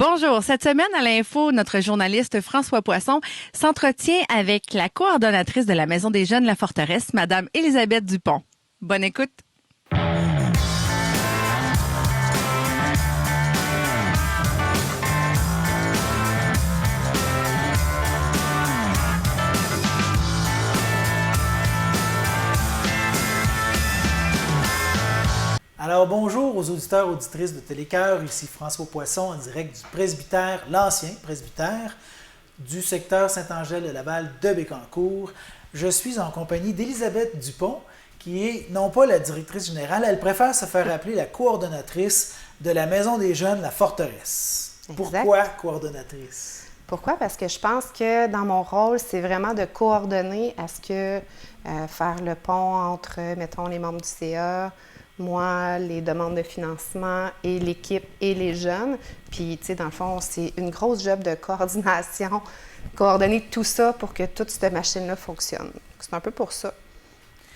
Bonjour. Cette semaine à l'info, notre journaliste François Poisson s'entretient avec la coordonnatrice de la Maison des Jeunes La Forteresse, Madame Élisabeth Dupont. Bonne écoute. Alors bonjour aux auditeurs, auditrices de Télécœur, ici François Poisson en direct du presbytère, l'ancien presbytère du secteur Saint-Angèle de Laval de Bécancour. Je suis en compagnie d'Élisabeth Dupont, qui est non pas la directrice générale, elle préfère se faire appeler la coordonnatrice de la Maison des Jeunes La Forteresse. Exact. Pourquoi coordonnatrice? Pourquoi? Parce que je pense que dans mon rôle, c'est vraiment de coordonner à ce que faire le pont entre, mettons, les membres du CA, moi, les demandes de financement et l'équipe et les jeunes. Puis, tu sais, dans le fond, c'est une grosse job de coordination, coordonner tout ça pour que toute cette machine-là fonctionne. C'est un peu pour ça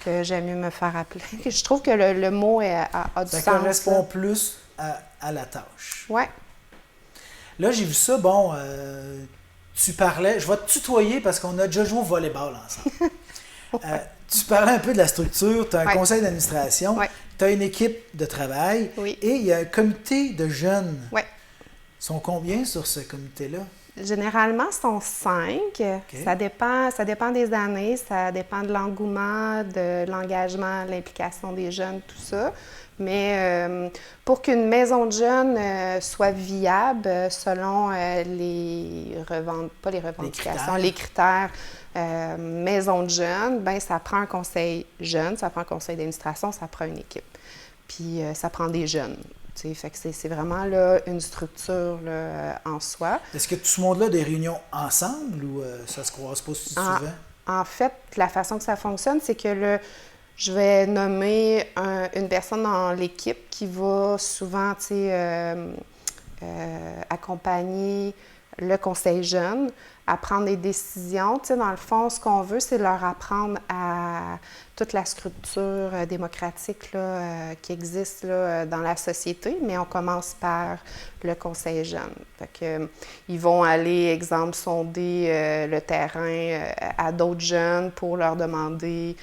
que j'aime mieux me faire appeler. Je trouve que le mot a du sens. Ça correspond plus à la tâche. Oui. Là, j'ai vu ça, tu parlais, je vais te tutoyer parce qu'on a déjà joué au volleyball ensemble. Tu parlais un peu de la structure, tu as un conseil d'administration, tu as une équipe de travail et il y a un comité de jeunes. Oui. Ils sont combien sur ce comité-là? Généralement, ils sont 5. Okay. Ça dépend des années, ça dépend de l'engouement, de l'engagement, de l'implication des jeunes, tout ça. Mais pour qu'une maison de jeunes soit viable selon les critères maison de jeunes, bien, ça prend un conseil jeune, ça prend un conseil d'administration, ça prend une équipe. Puis ça prend des jeunes. Fait que c'est vraiment là, une structure là, en soi. Est-ce que tout ce monde-là a des réunions ensemble ou ça se croise pas si souvent? En fait, la façon que ça fonctionne, c'est que je vais nommer une personne dans l'équipe qui va souvent accompagner le conseil jeune à prendre des décisions. Dans le fond, ce qu'on veut, c'est leur apprendre à toute la structure démocratique là, qui existe là, dans la société, mais on commence par le conseil jeune. Fait que, ils vont aller, exemple, sonder le terrain à d'autres jeunes pour leur demander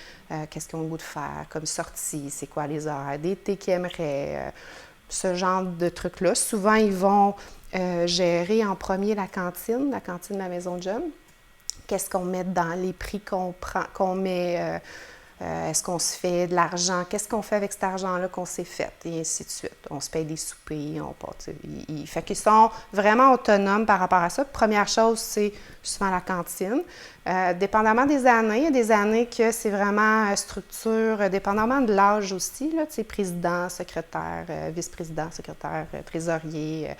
qu'est-ce qu'ils ont le goût de faire comme sortie, c'est quoi les horaires d'été qu'ils aimeraient, ce genre de trucs-là. Souvent, ils vont gérer en premier la cantine de la maison de jeunes. Qu'est-ce qu'on met dans les prix qu'on met, est-ce qu'on se fait de l'argent, qu'est-ce qu'on fait avec cet argent-là qu'on s'est fait, et ainsi de suite. On se paye des soupers, fait qu'ils sont vraiment autonomes par rapport à ça. Première chose, c'est souvent la cantine. Dépendamment des années, il y a des années que c'est vraiment structure, dépendamment de l'âge aussi, là, président, secrétaire, vice-président, secrétaire, trésorier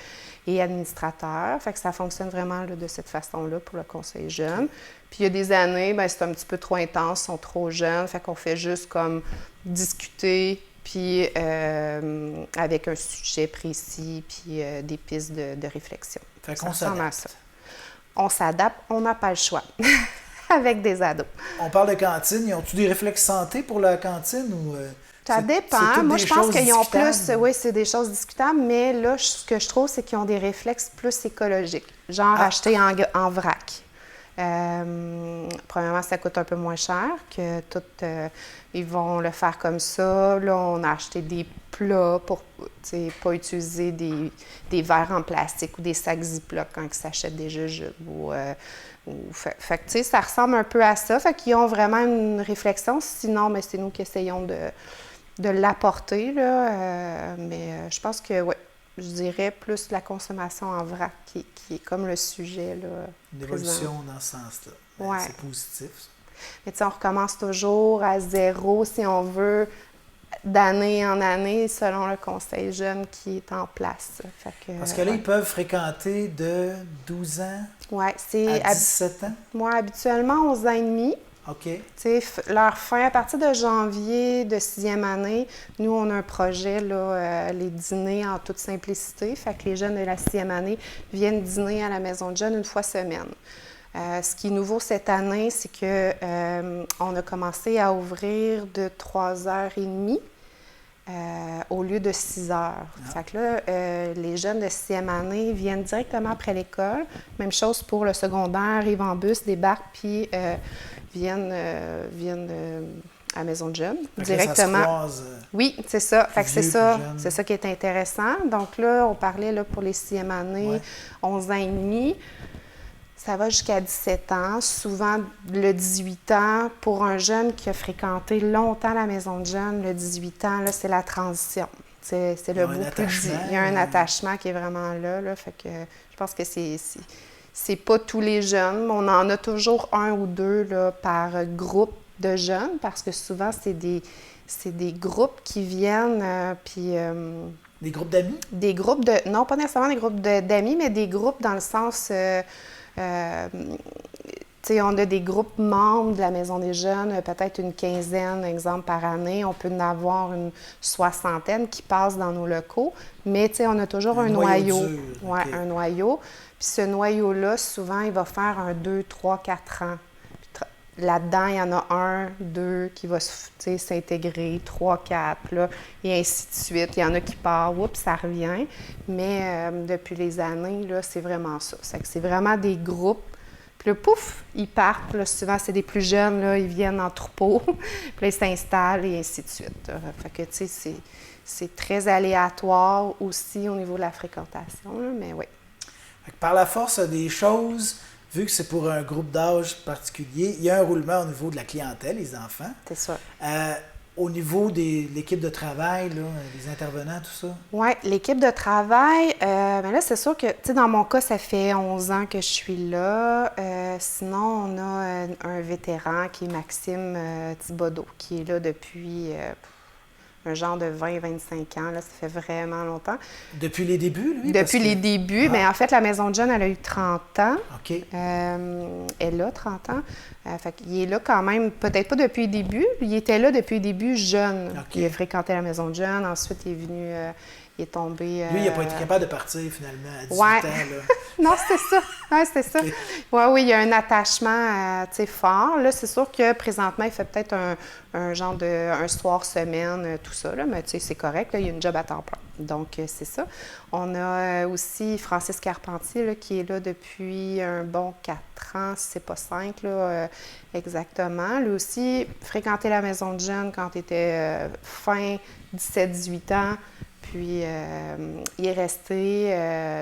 et administrateur. Fait que ça fonctionne vraiment là, de cette façon-là pour le conseil jeune. Puis il y a des années, bien, c'est un petit peu trop intense, ils sont trop jeunes, fait qu'on fait juste comme discuter, puis avec un sujet précis, puis des pistes de réflexion. Fait qu'on s'adapte. On s'adapte, on n'a pas le choix. Avec des ados. On parle de cantine. Ils ont-tu des réflexes santé pour la cantine ou ça dépend. Moi, je pense qu'ils ont plus... Oui, c'est des choses discutables, mais là, ce que je trouve, c'est qu'ils ont des réflexes plus écologiques, genre acheter en vrac. Premièrement, ça coûte un peu moins cher que tout. Ils vont le faire comme ça. Là, on a acheté des plats pour pas utiliser des verres en plastique ou des sacs Ziploc quand ils s'achètent des jujubes. Fait que, ça ressemble un peu à ça. Fait qu'ils ont vraiment une réflexion. Sinon, bien, c'est nous qui essayons de l'apporter. Là. Mais je pense que, oui, je dirais plus la consommation en vrac qui est comme le sujet. Là, une évolution dans ce sens-là. Ouais. C'est positif, ça. Mais on recommence toujours à zéro, si on veut, d'année en année, selon le conseil jeune qui est en place. Fait que, parce que là, ils peuvent fréquenter de 12 ans à 17 ans? Moi, habituellement, 11 ans et demi. OK. Leur fin, à partir de janvier de 6e année, nous, on a un projet, là, les dîners en toute simplicité. Fait que les jeunes de la 6e année viennent dîner à la maison de jeunes une fois semaine. Ce qui est nouveau cette année, c'est qu'on a commencé à ouvrir de 3h30 au lieu de 6 heures. Fait que là, les jeunes de 6e année viennent directement après l'école. Même chose pour le secondaire, arrivent en bus, débarquent, puis viennent à la maison de jeunes directement. Ça se croise, oui, c'est ça. Fait que vieux, c'est ça qui est intéressant. Donc là, on parlait là, pour les 6e années, 11 ans et demi. Ça va jusqu'à 17 ans. Souvent, le 18 ans, pour un jeune qui a fréquenté longtemps la maison de jeunes, le 18 ans, là, c'est la transition. C'est le bout plus dit. Il y a un attachement qui est vraiment là. Fait que je pense que c'est pas tous les jeunes, mais on en a toujours un ou deux là, par groupe de jeunes, parce que souvent, c'est des groupes qui viennent, puis... des groupes d'amis? Des groupes de... Non, pas nécessairement des groupes d'amis, mais des groupes dans le sens... on a des groupes membres de la Maison des jeunes, peut-être une quinzaine, exemple, par année. On peut en avoir une soixantaine qui passent dans nos locaux, mais on a toujours un noyau. Oui, okay. Un noyau. Puis ce noyau-là, souvent, il va faire un 2, 3, 4 ans. Là-dedans, il y en a 1, 2 qui va s'intégrer, 3, 4, là, et ainsi de suite. Il y en a qui partent, oups, ça revient. Mais depuis les années, là, c'est vraiment ça. C'est vraiment des groupes. Puis là, pouf, ils partent. Là, souvent, c'est des plus jeunes, là, ils viennent en troupeau. Puis là, ils s'installent et ainsi de suite. Fait que, tu sais, c'est très aléatoire aussi au niveau de la fréquentation, là, mais oui. Par la force des choses... Vu que c'est pour un groupe d'âge particulier, il y a un roulement au niveau de la clientèle, les enfants. C'est ça. Au niveau de l'équipe de travail, là, les intervenants, tout ça? Oui, l'équipe de travail, mais là, c'est sûr que, tu sais, dans mon cas, ça fait 11 ans que je suis là. Sinon, on a un vétéran qui est Maxime Thibodeau, qui est là depuis un genre de 20-25 ans. Là, ça fait vraiment longtemps. Depuis les débuts, lui? Depuis les débuts. Mais en fait, la Maison de jeunes, elle a eu 30 ans. OK. Elle a 30 ans. Fait qu'il est là quand même, peut-être pas depuis le début. Il était là depuis le début jeune. Okay. Il a fréquenté la Maison de jeunes. Ensuite, il est venu... il est tombé... Lui, il n'a pas été capable de partir, finalement, à 18 ans. Là. Non, c'était ça. Ouais, c'était ça. Okay. Oui, il y a un attachement fort. Là, c'est sûr que présentement, il fait peut-être un genre de... un soir, semaine, tout ça. Là, mais c'est correct. Là, il y a une job à temps plein. Donc, c'est ça. On a aussi Francis Carpentier, là, qui est là depuis un bon 4 ans, si c'est pas 5, là, exactement. Lui aussi, fréquentait la Maison de jeunes quand il était fin 17-18 ans. Puis, il est resté.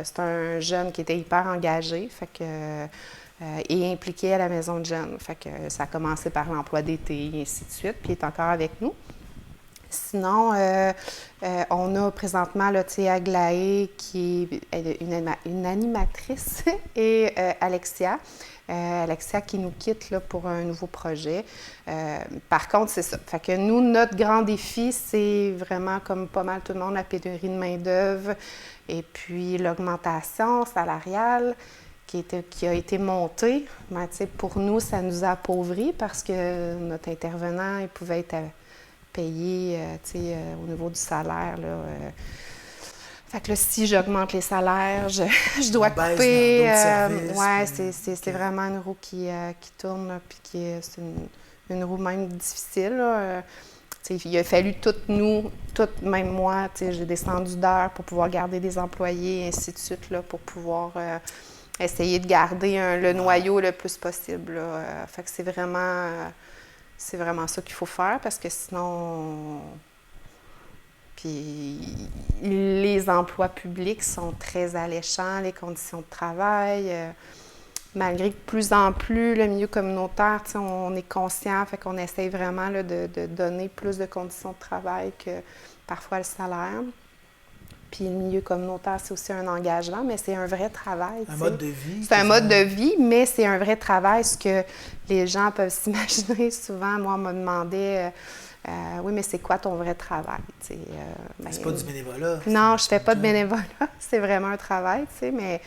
C'est un jeune qui était hyper engagé, fait que, et impliqué à la Maison de jeunes. Fait que ça a commencé par l'emploi d'été, et ainsi de suite. Puis, il est encore avec nous. Sinon, on a présentement là, Aglaé, qui est une animatrice, et Alexia. Alexia qui nous quitte là, pour un nouveau projet. Par contre, c'est ça. Fait que nous, notre grand défi, c'est vraiment, comme pas mal tout le monde, la pénurie de main-d'œuvre et puis l'augmentation salariale qui a été montée. Mais, pour nous, ça nous a appauvris parce que notre intervenant, il pouvait être payé au niveau du salaire. Là, fait que là, si j'augmente les salaires, je dois couper. C'est vraiment une roue qui tourne, puis c'est une roue même difficile. Là. Il a fallu même moi, j'ai descendu d'heures pour pouvoir garder des employés, et ainsi de suite, là, pour pouvoir essayer de garder le noyau le plus possible. Là. Fait que c'est vraiment ça qu'il faut faire, parce que sinon... Puis les emplois publics sont très alléchants, les conditions de travail. Malgré que de plus en plus, le milieu communautaire, on est conscient, fait qu'on essaye vraiment là, de donner plus de conditions de travail que parfois le salaire. Puis le milieu communautaire, c'est aussi un engagement, mais c'est un vrai travail. Un mode de vie. C'est un mode de vie, mais c'est un vrai travail. Ce que les gens peuvent s'imaginer souvent, moi, on m'a demandé... oui, mais c'est quoi ton vrai travail? C'est pas du bénévolat. Non, je fais pas de bénévolat. C'est vraiment un travail, mais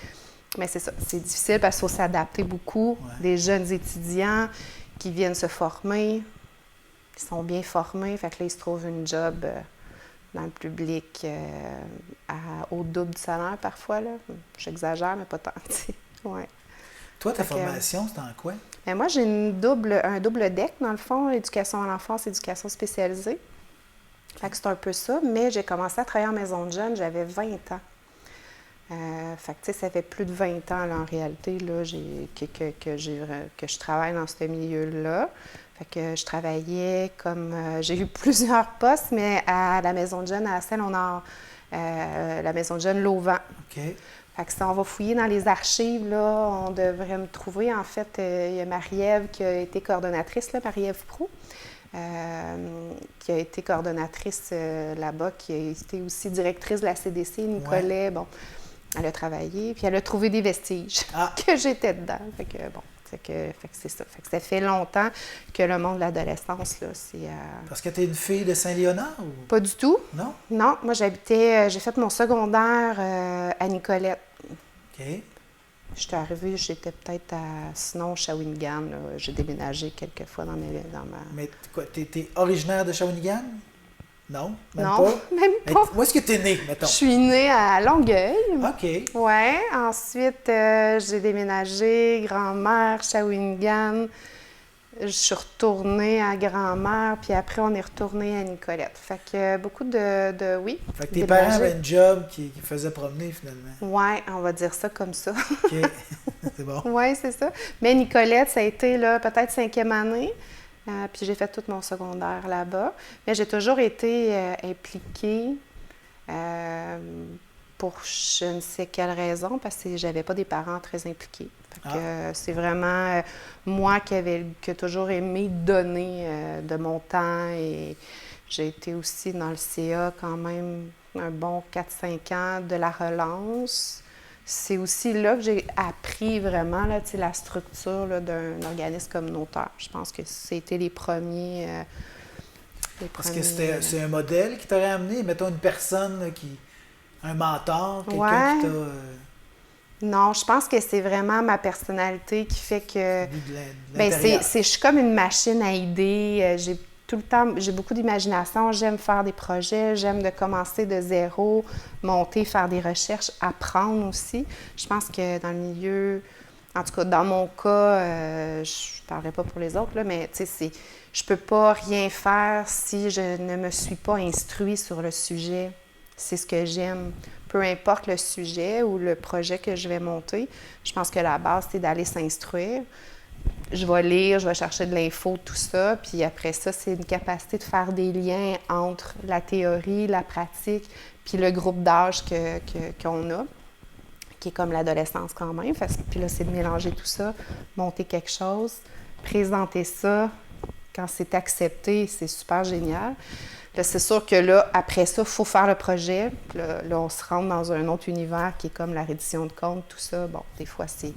c'est ça. C'est difficile parce qu'il faut s'adapter beaucoup. Ouais. Des jeunes étudiants qui viennent se former, qui sont bien formés, fait que là, ils se trouvent une job dans le public au double du salaire parfois. Là. J'exagère, mais pas tant. Ouais. Toi, ta formation, c'est en quoi? Moi, j'ai un double DEC, dans le fond, éducation à l'enfance, éducation spécialisée. Fait que c'est un peu ça, mais j'ai commencé à travailler en maison de jeunes, j'avais 20 ans. Fait que, tu sais, ça fait plus de 20 ans, là, en réalité, là, que je travaille dans ce milieu-là. Fait que je travaillais comme... j'ai eu plusieurs postes, mais à la maison de jeunes, à Saint-Léonard, la maison de jeunes Lauvan. OK. Fait que si on va fouiller dans les archives, là, on devrait me trouver. En fait, il y a Marie-Ève qui a été coordonnatrice, là, Marie-Ève Proulx, qui a été coordonnatrice là-bas, qui a été aussi directrice de la CDC, Nicolet. Bon, elle a travaillé, puis elle a trouvé des vestiges que j'étais dedans. Fait que, bon, fait que c'est ça. Fait que ça fait longtemps que le monde de l'adolescence, là, c'est... Parce que tu es une fille de Saint-Léonard ou... Pas du tout. Non? Non, moi, j'ai fait mon secondaire à Nicolette. OK. J'étais arrivée, j'étais peut-être sinon, Shawinigan. Là. J'ai déménagé quelques fois dans ma... Mais quoi, t'es originaire de Shawinigan? Non? Même non, pas? même pas. Où est-ce que tu es née, mettons? Je suis née à Longueuil. OK. Oui. Ensuite, j'ai déménagé, grand-mère, Shawinigan. Je suis retournée à grand-mère, puis après, on est retourné à Nicolette. Fait que beaucoup de oui. Fait que tes parents avaient un job qui faisait promener, finalement. Oui, on va dire ça comme ça. OK. C'est bon. Oui, c'est ça. Mais Nicolette, ça a été là, peut-être 5e année. Puis j'ai fait tout mon secondaire là-bas. Mais j'ai toujours été impliquée pour je ne sais quelle raison, parce que j'avais pas des parents très impliqués. Fait que, c'est vraiment moi qui ai toujours aimé donner de mon temps. Et j'ai été aussi dans le CA quand même un bon 4-5 ans de la relance. C'est aussi là que j'ai appris vraiment là, la structure là, d'un organisme communautaire. Je pense que c'était les premiers... Est-ce que c'est un modèle qui t'aurait amené? Mettons une personne là, un mentor, quelqu'un qui t'a... Non, je pense que c'est vraiment ma personnalité qui fait que... Ben, je suis comme une machine à idées. J'ai tout le temps, j'ai beaucoup d'imagination, j'aime faire des projets, j'aime de commencer de zéro, monter, faire des recherches, apprendre aussi. Je pense que dans le milieu, en tout cas dans mon cas, je ne parlerai pas pour les autres, là, mais tu sais, je ne peux pas rien faire si je ne me suis pas instruite sur le sujet. C'est ce que j'aime. Peu importe le sujet ou le projet que je vais monter, je pense que la base, c'est d'aller s'instruire. Je vais lire, je vais chercher de l'info, tout ça. Puis après ça, c'est une capacité de faire des liens entre la théorie, la pratique, puis le groupe d'âge qu'on a, qui est comme l'adolescence quand même. Puis là, c'est de mélanger tout ça, monter quelque chose, présenter ça. Quand c'est accepté, c'est super génial. Là, c'est sûr que là, après ça, il faut faire le projet. Puis là, on se rentre dans un autre univers qui est comme la reddition de compte, tout ça. Bon, des fois, c'est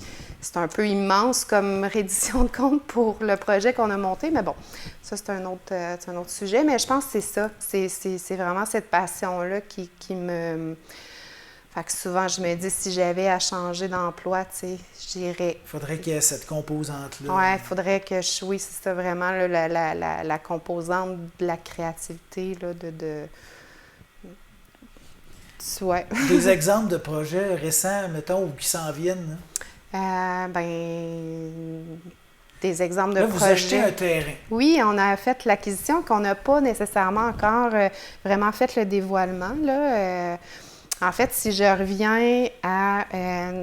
un peu immense comme reddition de compte pour le projet qu'on a monté, mais bon, ça, c'est un autre sujet. Mais je pense que c'est ça. C'est vraiment cette passion-là qui me... Fait que souvent, je me dis, si j'avais à changer d'emploi, tu sais, j'irais... Il faudrait qu'il y ait cette composante-là. Oui, il faudrait que oui, c'est ça vraiment, là, la composante de la créativité, là, ouais. Des exemples de projets récents, mettons, ou qui s'en viennent? Des exemples de là, projets. Vous achetez un terrain. Oui, on a fait l'acquisition, qu'on n'a pas nécessairement encore vraiment fait le dévoilement, là. En fait, si je reviens à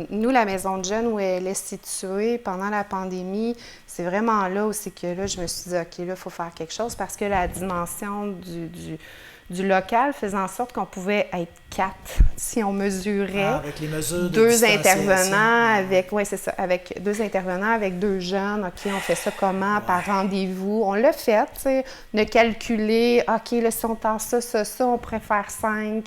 nous, la maison de jeunes où elle est située pendant la pandémie, c'est vraiment là où c'est que là, je me suis dit, OK, là, il faut faire quelque chose parce que la dimension du local faisait en sorte qu'on pouvait être 4 si on mesurait. Avec les mesures de 2 intervenants avec 2 intervenants, avec 2 jeunes. OK, on fait ça comment? Par rendez-vous. On l'a fait, tu sais, de calculer, OK, là, si on tente ça, on pourrait faire 5.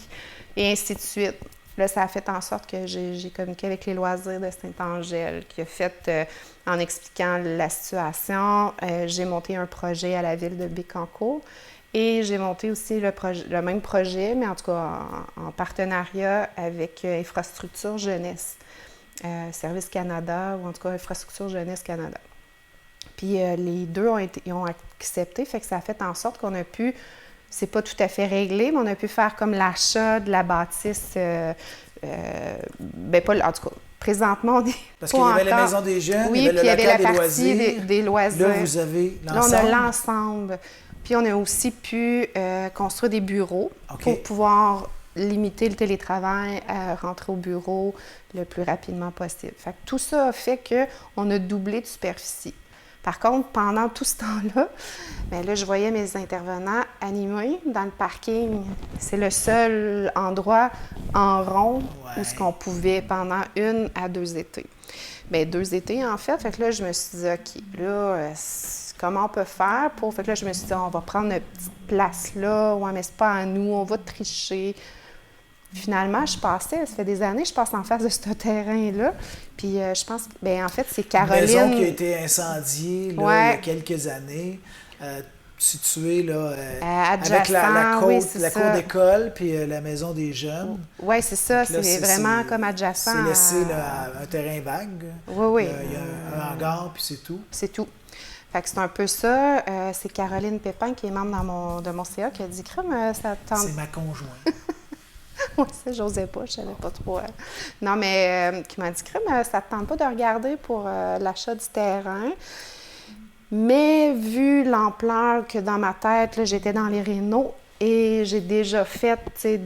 Et ainsi de suite. Là, ça a fait en sorte que j'ai communiqué avec les loisirs de Saint-Angèle, qui a fait, en expliquant la situation, j'ai monté un projet à la ville de Bécancour et j'ai monté aussi le même projet, mais en tout cas en partenariat avec Infrastructure Jeunesse, Service Canada, ou en tout cas Infrastructure Jeunesse Canada. Puis les deux ont accepté, fait que ça a fait en sorte qu'on a pu... C'est pas tout à fait réglé, mais on a pu faire comme l'achat de la bâtisse, en tout cas, présentement, on est Parce pas qu'il y avait encore. la Maison des Jeunes, Oui, il y avait puis le il y avait local la des partie loisirs. des loisirs. Là, vous avez Là, l'ensemble. on a l'ensemble. Puis on a aussi pu construire des bureaux OK. pour pouvoir limiter le télétravail à rentrer au bureau le plus rapidement possible. Fait que tout ça a fait qu'on a doublé de superficie. Par contre, pendant tout ce temps-là, bien là, je voyais mes intervenants animés dans le parking. C'est le seul endroit en rond où ce qu'on pouvait pendant 1 à 2 étés. Bien, 2 étés, en fait. Fait que là, je me suis dit, OK, là, comment on peut faire pour... Fait que là, je me suis dit, on va prendre une petite place là. Ouais, mais c'est pas à nous, on va tricher. Finalement, ça fait des années que je passe en face de ce terrain-là. Puis je pense que, bien, en fait, c'est Caroline... Une maison qui a été incendiée là, il y a quelques années, située là, avec la cour d'école, puis la maison des jeunes. Oui, c'est ça. Là, c'est vraiment comme adjacent. C'est laissé là, à un terrain vague. Oui. Il y a un hangar, puis c'est tout. C'est tout. Fait que c'est un peu ça. C'est Caroline Pépin, qui est membre de mon CA, qui a dit « Crème, ça tente... » C'est ma conjointe. Oui, ça, j'osais pas, je savais pas trop. Non, mais qui m'a dit, Crème, ça te tente pas de regarder pour l'achat du terrain. Mais vu l'ampleur que dans ma tête, là, j'étais dans les rénaux et j'ai déjà fait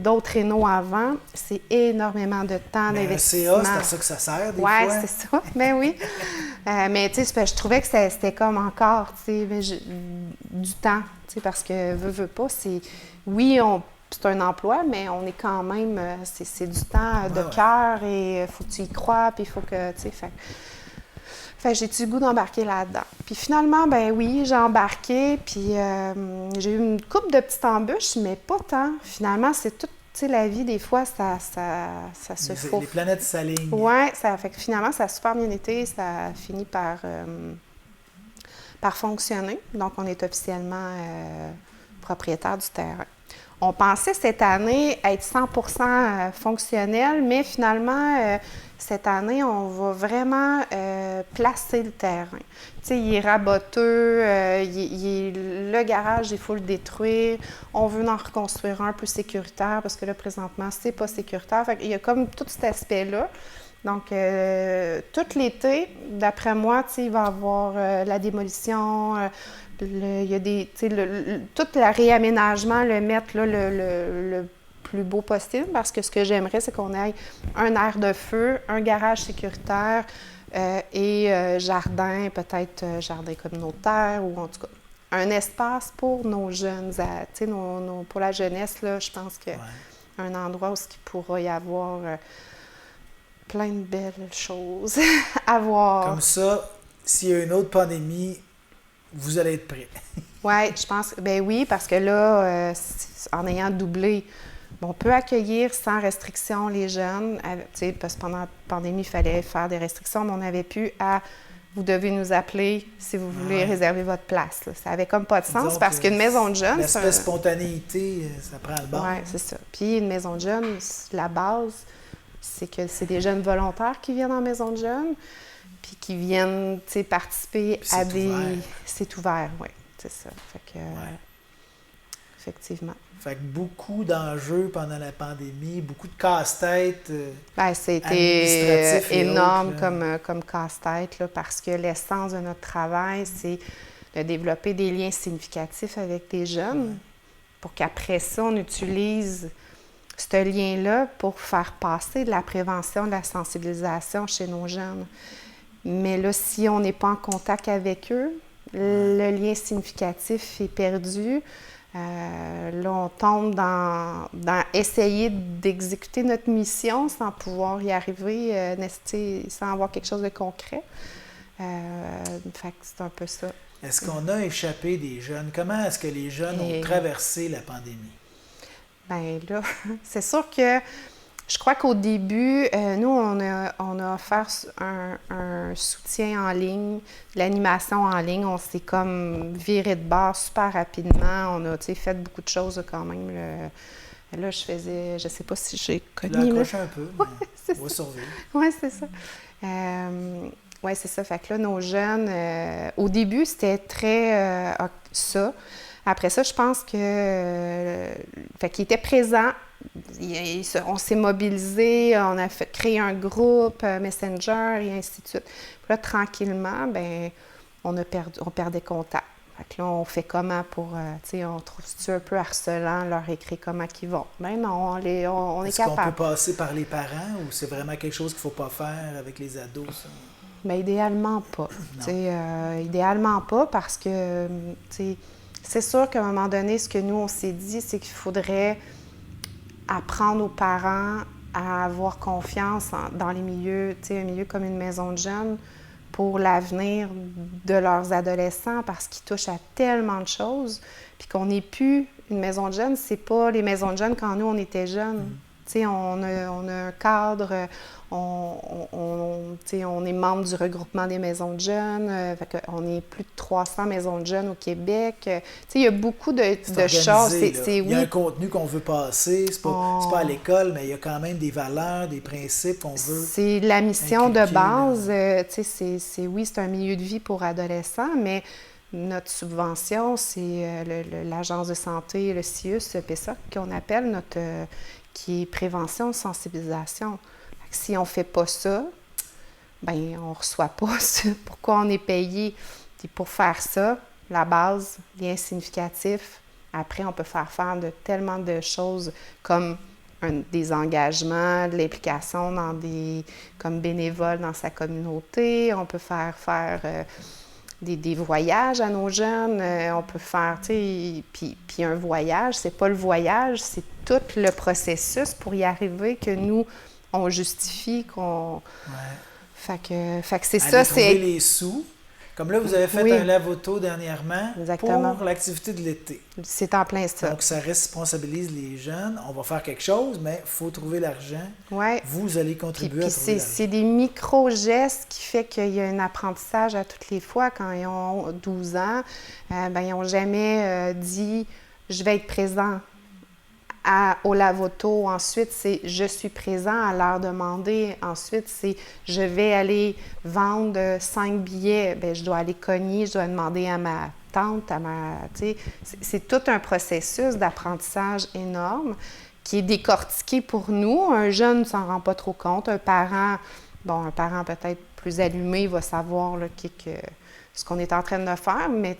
d'autres rénaux avant, c'est énormément de temps d'investissement. Un CA, c'est à ça que ça sert des fois? Oui, c'est ça. Ben oui. Mais tu sais, je trouvais que c'était comme encore, tu sais, du temps, tu sais, parce que veut pas, c'est... Oui, c'est un emploi, mais on est quand même... C'est du temps de cœur et il faut que tu y crois, puis il faut que... Tu sais, fait j'ai-tu le goût d'embarquer là-dedans. Puis finalement, ben oui, j'ai embarqué, puis j'ai eu une couple de petites embûches, mais pas tant. Finalement, c'est tout... Tu sais, la vie, des fois, ça se faufile. Les planètes s'alignent. Oui, ça fait que finalement, ça a super bien été. Ça a fini par fonctionner. Donc, on est officiellement propriétaire du terrain. On pensait cette année être 100% fonctionnel, mais finalement, cette année, on va vraiment placer le terrain. Tu sais, il est raboteux, le garage, il faut le détruire. On veut en reconstruire un plus sécuritaire parce que là, présentement, c'est pas sécuritaire. Fait qu'il y a comme tout cet aspect-là. Donc, tout l'été, d'après moi, tu sais, il va y avoir la démolition, il y a des, tu sais, tout le réaménagement, le mettre là, le plus beau possible, parce que ce que j'aimerais, c'est qu'on ait un aire de feu, un garage sécuritaire et jardin, peut-être jardin communautaire, ou en tout cas, un espace pour nos jeunes, tu sais, pour la jeunesse, là, je pense qu'un endroit où il pourra y avoir plein de belles choses à voir. Comme ça, s'il y a une autre pandémie, vous allez être prêts. Oui, je pense, ben oui, parce que là, en ayant doublé, on peut accueillir sans restriction les jeunes, parce que pendant la pandémie, il fallait faire des restrictions, mais on avait pu vous devez nous appeler si vous voulez réserver votre place. Là. Ça avait comme pas de sens, donc, parce qu'une maison de jeunes... L'aspect spontanéité, ça prend le bord. Oui, c'est ça. Puis une maison de jeunes, la base, c'est que c'est des jeunes volontaires qui viennent en maison de jeunes, puis qui viennent, tu sais, participer à des... Ouvert. C'est ouvert, oui, c'est ça. Fait que, effectivement. Fait que beaucoup d'enjeux pendant la pandémie, beaucoup de casse-tête. C'était énorme autres, comme casse-tête, là, parce que l'essence de notre travail, c'est de développer des liens significatifs avec des jeunes pour qu'après ça, on utilise ce lien-là pour faire passer de la prévention, de la sensibilisation chez nos jeunes. Mais là, si on n'est pas en contact avec eux, le lien significatif est perdu. Là, on tombe dans essayer d'exécuter notre mission sans pouvoir y arriver, sans avoir quelque chose de concret. Fait que c'est un peu ça. Est-ce qu'on a échappé des jeunes? Comment est-ce que les jeunes ont traversé la pandémie? Bien là, c'est sûr que je crois qu'au début, nous, on a offert un soutien en ligne, de l'animation en ligne. On s'est comme viré de bord super rapidement. On a fait beaucoup de choses quand même. Là, je sais pas si j'ai connu. Tu l'as accroché un peu, mais ouais, on va survivre. Oui, c'est ça. Oui, c'est ça. Fait que là, nos jeunes, au début, c'était très ça. Après ça, je pense que... fait qu'ils étaient présents. on s'est mobilisé, on a créé un groupe, Messenger et ainsi de suite. Puis là, tranquillement, bien, on perdait contact. Fait que là, on fait comment pour, tu sais, on trouve-tu un peu harcelant, leur écrire comment qu'ils vont? Mais non, on est Est-ce capable. qu'on peut passer par les parents ou c'est vraiment quelque chose qu'il ne faut pas faire avec les ados, ça? Bien, idéalement pas. Idéalement pas parce que, tu sais, c'est sûr qu'à un moment donné, ce que nous, on s'est dit, c'est qu'il faudrait apprendre aux parents à avoir confiance dans les milieux, tu sais, un milieu comme une maison de jeunes pour l'avenir de leurs adolescents parce qu'ils touchent à tellement de choses. Puis qu'on n'est plus une maison de jeunes, c'est pas les maisons de jeunes quand nous, on était jeunes. Tu sais, on a un cadre, on est membre du regroupement des maisons de jeunes, on est plus de 300 maisons de jeunes au Québec. Tu sais, il y a beaucoup de choses. Il y a un contenu qu'on veut passer, c'est pas à l'école, mais il y a quand même des valeurs, des principes qu'on veut. C'est la mission de inculquer, base. Tu sais, c'est un milieu de vie pour adolescents, mais notre subvention, c'est l'Agence de santé, le CIUS, PESA, qu'on appelle qui est prévention, sensibilisation. Si on ne fait pas ça, bien, on ne reçoit pas ça. Pourquoi on est payé? Puis pour faire ça, la base, lien significatif. Après, on peut faire tellement de choses comme des engagements, de l'implication comme bénévole dans sa communauté. On peut faire des voyages à nos jeunes. On peut faire, tu sais, puis un voyage, c'est pas le voyage, c'est tout le processus pour y arriver que nous, on justifie qu'on... Ouais. Fait que c'est ça, c'est... trouver les sous. Comme là, vous avez fait un lave-auto dernièrement. Exactement. Pour l'activité de l'été. C'est en plein ça. Donc, ça responsabilise les jeunes. On va faire quelque chose, mais il faut trouver l'argent. Ouais. Vous allez contribuer à trouver l'argent. C'est des micro-gestes qui fait qu'il y a un apprentissage à toutes les fois. Quand ils ont 12 ans, ils n'ont jamais dit « je vais être présent ». Au lave-auto, ensuite, c'est « je suis présent à leur demander ». Ensuite, c'est « je vais aller vendre 5 billets ». Bien, je dois aller cogner, je dois demander à ma tante, c'est tout un processus d'apprentissage énorme qui est décortiqué pour nous. Un jeune ne s'en rend pas trop compte. Un parent peut-être plus allumé va savoir là, ce qu'on est en train de faire, mais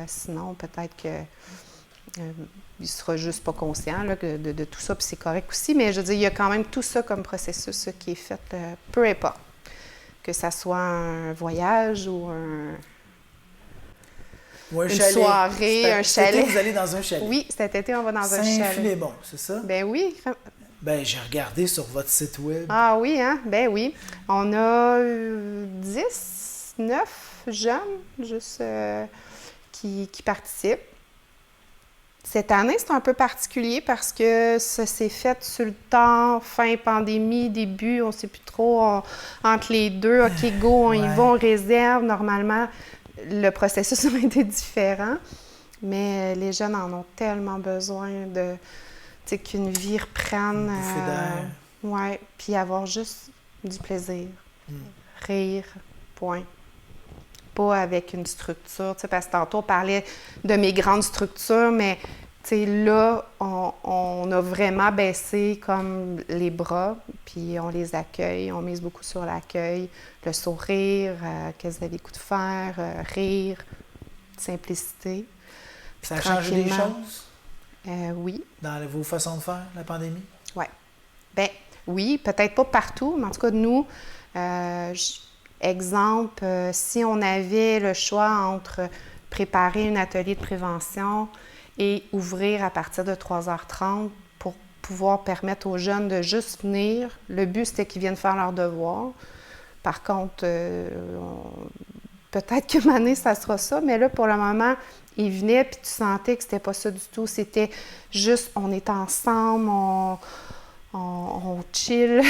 sinon, peut-être que... il ne sera juste pas conscient là, de tout ça, puis c'est correct aussi, mais je veux dire, il y a quand même tout ça comme processus qui est fait, peu importe, que ça soit un voyage ou une soirée, un chalet. Cet été, vous allez dans un chalet. Oui, cet été, on va dans un chalet. Saint-Philémon, c'est ça? Ben oui. Ben j'ai regardé sur votre site web. Ah oui, hein? Ben oui. On a 9 jeunes juste qui participent. Cette année, c'est un peu particulier parce que ça s'est fait sur le temps, fin pandémie, début, on ne sait plus trop, entre les deux, OK, go, on y va, on réserve. Normalement, le processus aurait été différent, mais les jeunes en ont tellement besoin qu'une vie reprenne. Oui, puis avoir juste du plaisir, rire, point. Pas avec une structure, parce que tantôt on parlait de mes grandes structures, mais là, on a vraiment baissé comme les bras, puis on les accueille, on mise beaucoup sur l'accueil, le sourire, qu'est-ce que vous avez le goût de faire, rire, simplicité. Ça a changé des choses? Oui. Dans vos façons de faire, la pandémie? Oui. Bien, oui, peut-être pas partout, mais en tout cas, nous, exemple, si on avait le choix entre préparer un atelier de prévention et ouvrir à partir de 3h30 pour pouvoir permettre aux jeunes de juste venir, le but, c'était qu'ils viennent faire leurs devoirs. Par contre, peut-être que Mané, ça sera ça, mais là, pour le moment, ils venaient, puis tu sentais que c'était pas ça du tout. C'était juste, on est ensemble, on chill,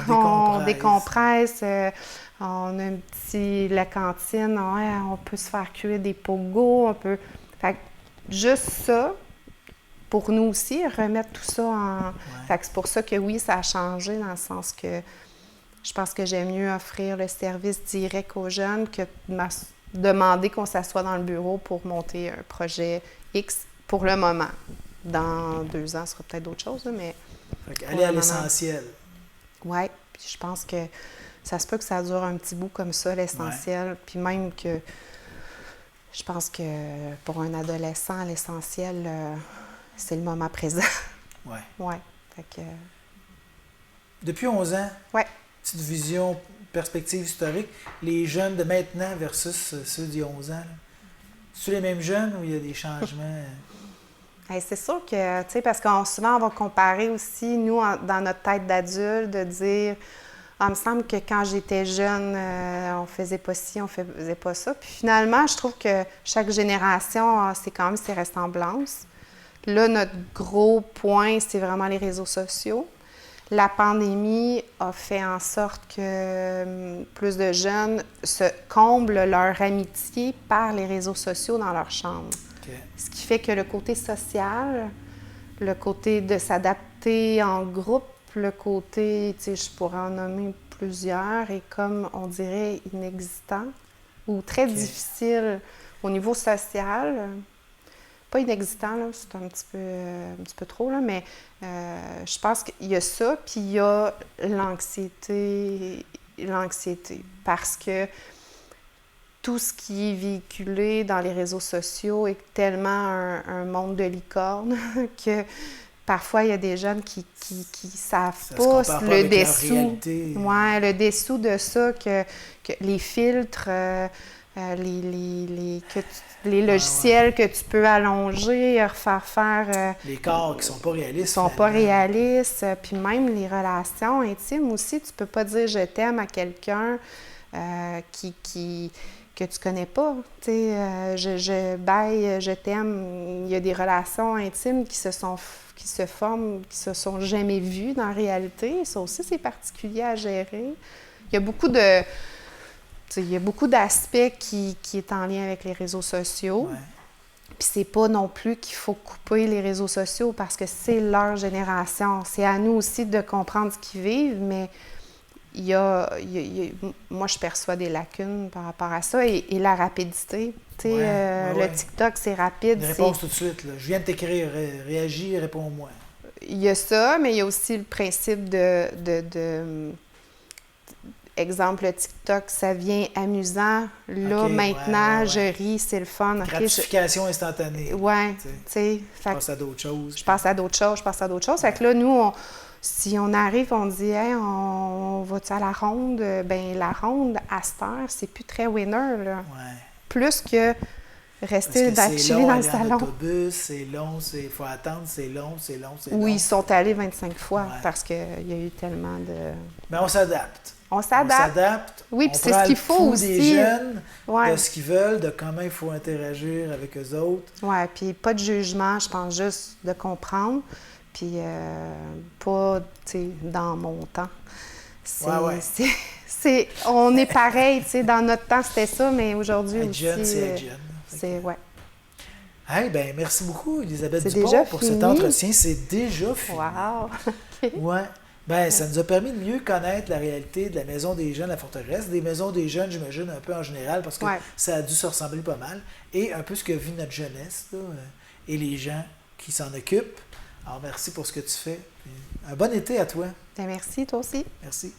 on décompresse. On a la cantine, on peut se faire cuire des pogos, on peut... Fait que juste ça, pour nous aussi, remettre tout ça en... Fait que c'est pour ça que oui, ça a changé dans le sens que je pense que j'aime mieux offrir le service direct aux jeunes que de demander qu'on s'assoie dans le bureau pour monter un projet X pour le moment. Dans 2 ans, ce sera peut-être d'autres choses, là, mais... Aller à l'essentiel. Oui, puis je pense que ça se peut que ça dure un petit bout comme ça, l'essentiel. Ouais. Puis même que je pense que pour un adolescent, l'essentiel, c'est le moment présent. Oui. Oui. Fait que... Depuis 11 ans, ouais. Petite vision, perspective historique, les jeunes de maintenant versus ceux d'il y a 11 ans, c'est-tu les mêmes jeunes ou il y a des changements? C'est sûr que, tu sais, parce qu'on souvent on va comparer aussi, nous, dans notre tête d'adulte, de dire il me semble que quand j'étais jeune, on faisait pas ci, on faisait pas ça. Puis finalement, je trouve que chaque génération, c'est quand même ses ressemblances. Là, notre gros point, c'est vraiment les réseaux sociaux. La pandémie a fait en sorte que plus de jeunes se comblent leur amitié par les réseaux sociaux dans leur chambre. Okay. Ce qui fait que le côté social, le côté de s'adapter en groupe, le côté, tu sais, je pourrais en nommer plusieurs, est comme, on dirait, inexistant ou très difficile au niveau social. Pas inexistant, là, c'est un petit peu trop, là, mais je pense qu'il y a ça, puis il y a l'anxiété, parce que tout ce qui est véhiculé dans les réseaux sociaux est tellement un monde de licorne que parfois, il y a des jeunes qui savent pas le dessous. Ouais, le dessous de ça, que les filtres, les logiciels que tu peux allonger, refaire faire... les corps qui sont pas réalistes. Sont pas réalistes. Puis même les relations intimes aussi, tu peux pas dire « je t'aime » à quelqu'un que tu connais pas. Tu sais, je t'aime. Il y a des relations intimes qui se forment, qui se sont jamais vues dans la réalité. Ça aussi, c'est particulier à gérer. Il y a beaucoup d'aspects qui est en lien avec les réseaux sociaux. Ouais. Puis c'est pas non plus qu'il faut couper les réseaux sociaux parce que c'est leur génération. C'est à nous aussi de comprendre ce qu'ils vivent, mais moi, je perçois des lacunes par rapport à ça et la rapidité. Le TikTok, c'est rapide. Une réponse tout de suite. Là. Je viens de t'écrire, réagis, réponds-moi. Il y a ça, mais il y a aussi le principe exemple, le TikTok, ça vient amusant. Là, maintenant, je ris, c'est le fun. Gratification instantanée. Oui, tu sais. Je passe à d'autres choses. Je passe à d'autres choses. Fait que là, nous, si on arrive, on dit, hey, on va-tu à la ronde? Ben la ronde, à cette heure, c'est plus très winner, là. Ouais. Plus que rester chiller dans le salon. C'est long, il faut attendre, c'est long. Oui, ils sont allés 25 fois parce qu'il y a eu tellement de... Mais on s'adapte. On s'adapte. Oui, puis c'est ce qu'il faut aussi. Des jeunes, de ce qu'ils veulent, de comment il faut interagir avec eux autres. Oui, puis pas de jugement, je pense juste de comprendre. Puis pas, tu sais, dans mon temps. On est pareil, tu sais, dans notre temps, c'était ça, mais aujourd'hui aussi... Être jeune, c'est être jeune. Hey, bien, merci beaucoup, Elisabeth Dupont, pour cet entretien. C'est déjà fini. Wow! Ouais. Bien, ça nous a permis de mieux connaître la réalité de la Maison des Jeunes, la Forteresse, des maisons des jeunes, j'imagine, un peu en général, parce que ça a dû se ressembler pas mal, et un peu ce que vit notre jeunesse, là, et les gens qui s'en occupent. Alors, merci pour ce que tu fais. Un bon été à toi. Bien, merci, toi aussi. Merci.